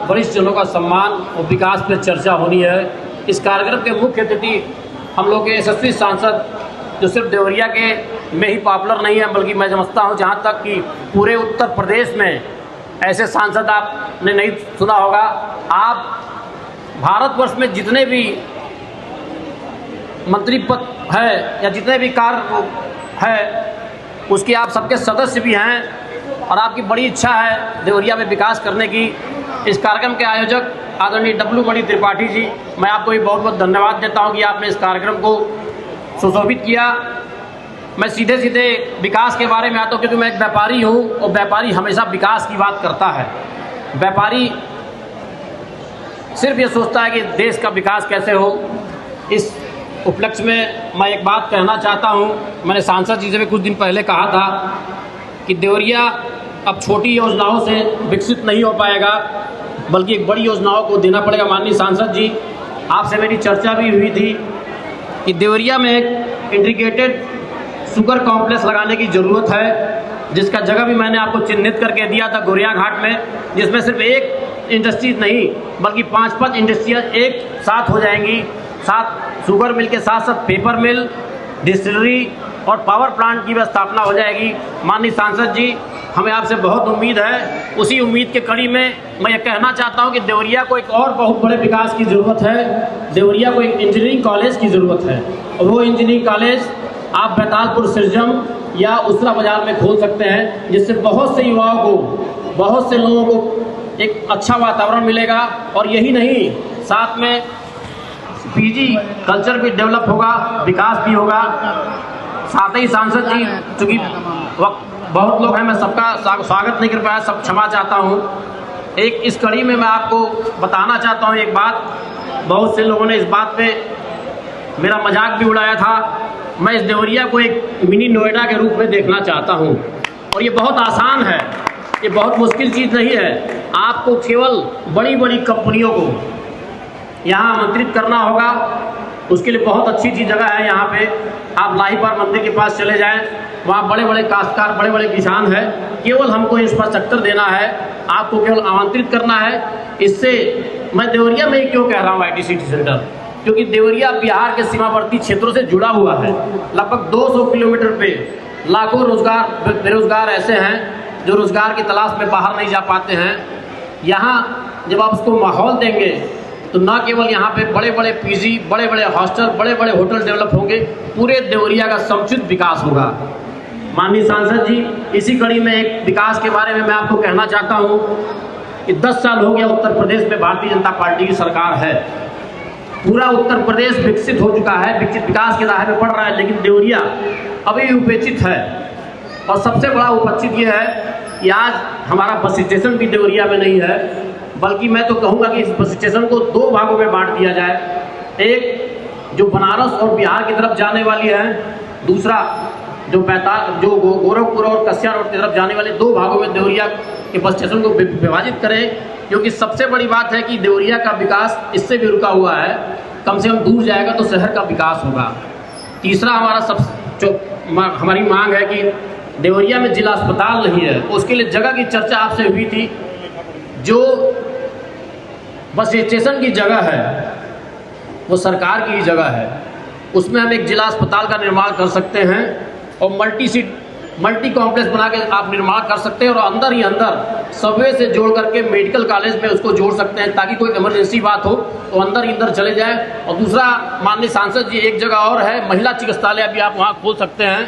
वरिष्ठ जनों का सम्मान और विकास पर चर्चा होनी है। इस कार्यक्रम के मुख्य अतिथि हम लोग के यशस्वी सांसद जो सिर्फ देवरिया के में ही पॉपुलर नहीं है, बल्कि मैं समझता हूँ जहाँ तक कि पूरे उत्तर प्रदेश में ऐसे सांसद आपने नहीं सुना होगा। आप भारतवर्ष में जितने भी मंत्री पद है या जितने भी कार्य है उसके आप सबके सदस्य भी हैं और आपकी बड़ी इच्छा है देवरिया में विकास करने की। इस कार्यक्रम के आयोजक आदरणीय डब्लू मणि त्रिपाठी जी, मैं आपको भी बहुत बहुत धन्यवाद देता हूं कि आपने इस कार्यक्रम को सुशोभित किया। मैं सीधे सीधे विकास के बारे में आता हूं क्योंकि मैं एक व्यापारी हूं और व्यापारी हमेशा विकास की बात करता है। व्यापारी सिर्फ ये सोचता है कि देश का विकास कैसे हो। इस उपलक्ष्य में मैं एक बात कहना चाहता हूं, मैंने सांसद जी से भी कुछ दिन पहले कहा था कि देवरिया अब छोटी योजनाओं से विकसित नहीं हो पाएगा, बल्कि एक बड़ी योजनाओं को देना पड़ेगा। माननीय सांसद जी, आपसे मेरी चर्चा भी हुई थी कि देवरिया में एक इंटीग्रेटेड शुगर कॉम्प्लेक्स लगाने की ज़रूरत है, जिसका जगह भी मैंने आपको चिन्हित करके दिया था गोरिया घाट में, जिसमें सिर्फ एक इंडस्ट्री नहीं बल्कि 5-5 इंडस्ट्रियाँ एक साथ हो जाएंगी। साथ शुगर मिल के साथ साथ पेपर मिल, डिस्टिलरी और पावर प्लांट की स्थापना हो जाएगी। माननीय सांसद जी, हमें आपसे बहुत उम्मीद है। उसी उम्मीद के कड़ी में मैं ये कहना चाहता हूँ कि देवरिया को एक और बहुत बड़े विकास की ज़रूरत है। देवरिया को एक इंजीनियरिंग कॉलेज की ज़रूरत है और वो इंजीनियरिंग कॉलेज आप बैतालपुर सिरजम या उसरा बाज़ार में खोल सकते हैं, जिससे बहुत से युवाओं को, बहुत से लोगों को एक अच्छा वातावरण मिलेगा। और यही नहीं, साथ में पीजी कल्चर भी डेवलप होगा, विकास भी होगा। साथ ही सांसद जी, चूँकि वक्त बहुत लोग हैं, मैं सबका स्वागत नहीं कर पाया, सब क्षमा चाहता हूँ। एक इस कड़ी में मैं आपको बताना चाहता हूँ एक बात। बहुत से लोगों ने इस बात पे मेरा मजाक भी उड़ाया था। मैं इस देवरिया को एक मिनी नोएडा के रूप में देखना चाहता हूँ और ये बहुत आसान है, ये बहुत मुश्किल चीज़ नहीं है। आपको केवल बड़ी बड़ी कंपनियों को यहाँ आमंत्रित करना होगा। उसके लिए बहुत अच्छी अच्छी जगह है यहाँ पे। आप लाहीपार मंदिर के पास चले जाएं, वहाँ बड़े बड़े काश्तकार, बड़े बड़े किसान हैं। केवल हमको इंफ्रास्ट्रक्चर देना है, आपको केवल आमंत्रित करना है। इससे मैं देवरिया में ही क्यों कह रहा हूँ IT सिटी सेंटर, क्योंकि देवरिया बिहार के सीमावर्ती क्षेत्रों से जुड़ा हुआ है। लगभग 200 किलोमीटर पे लाखों बेरोजगार ऐसे हैं जो रोजगार की तलाश में बाहर नहीं जा पाते हैं। यहाँ जब आप उसको माहौल देंगे तो न केवल यहाँ पे बड़े बड़े पीजी, बड़े बड़े हॉस्टल, बड़े बड़े होटल डेवलप होंगे, पूरे देवरिया का समुचित विकास होगा। माननीय सांसद जी, इसी कड़ी में एक विकास के बारे में मैं आपको कहना चाहता हूँ कि 10 साल हो गया उत्तर प्रदेश में भारतीय जनता पार्टी की सरकार है। पूरा उत्तर प्रदेश विकसित हो चुका है, विकसित विकास के राह में बढ़ रहा है, लेकिन देवरिया अभी भी उपेक्षित है। और सबसे बड़ा उपेक्षित ये है कि आज हमारा बस स्टेशन भी देवरिया में नहीं है, बल्कि मैं तो कहूँगा कि इस बस स्टेशन को 2 भागों में बांट दिया जाए। एक जो बनारस और बिहार की तरफ जाने वाली है, दूसरा जो गोरखपुर और कसिया रोड की तरफ जाने वाले 2 भागों में देवरिया के बस स्टेशन को विभाजित करें। क्योंकि सबसे बड़ी बात है कि देवरिया का विकास इससे भी रुका हुआ है। कम से कम दूर जाएगा तो शहर का विकास होगा। तीसरा हमारी मांग है कि देवरिया में जिला अस्पताल नहीं है, उसके लिए जगह की चर्चा आपसे हुई थी। जो बस स्टेशन की जगह है वो सरकार की जगह है, उसमें हम एक जिला अस्पताल का निर्माण कर सकते हैं और मल्टी कॉम्प्लेक्स बना के आप निर्माण कर सकते हैं और अंदर ही अंदर सबवे से जोड़ करके मेडिकल कॉलेज में उसको जोड़ सकते हैं, ताकि कोई इमरजेंसी बात हो तो अंदर ही अंदर चले जाए। और दूसरा, माननीय सांसद जी, एक जगह और है, महिला चिकित्सालय भी आप वहाँ खोल सकते हैं।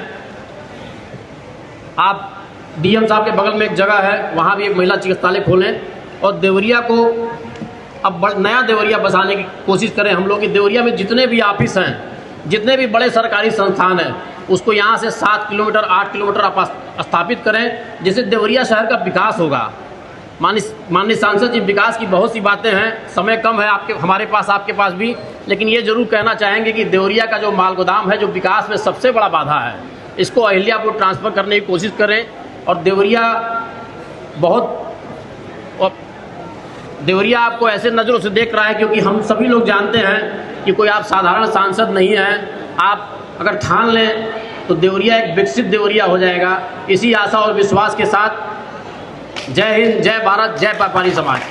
आप DM साहब के बगल में एक जगह है, वहाँ भी एक महिला चिकित्सालय खोलें और देवरिया को अब नया देवरिया बसाने की कोशिश करें हम लोग। देवरिया में जितने भी ऑफिस हैं, जितने भी बड़े सरकारी संस्थान हैं, उसको यहाँ से 7 किलोमीटर 8 किलोमीटर आप स्थापित करें, जिससे देवरिया शहर का विकास होगा। माननीय सांसद जी, विकास की बहुत सी बातें हैं, समय कम है हमारे पास, आपके पास भी, लेकिन ये जरूर कहना चाहेंगे कि देवरिया का जो माल गोदाम है, जो विकास में सबसे बड़ा बाधा है, इसको अहिल्यापुर ट्रांसफ़र करने की कोशिश करें। और देवरिया आपको ऐसे नज़रों से देख रहा है क्योंकि हम सभी लोग जानते हैं कि कोई आप साधारण सांसद नहीं हैं। आप अगर ठान लें तो देवरिया एक विकसित देवरिया हो जाएगा। इसी आशा और विश्वास के साथ जय हिंद, जय भारत, जय व्यापारी समाज।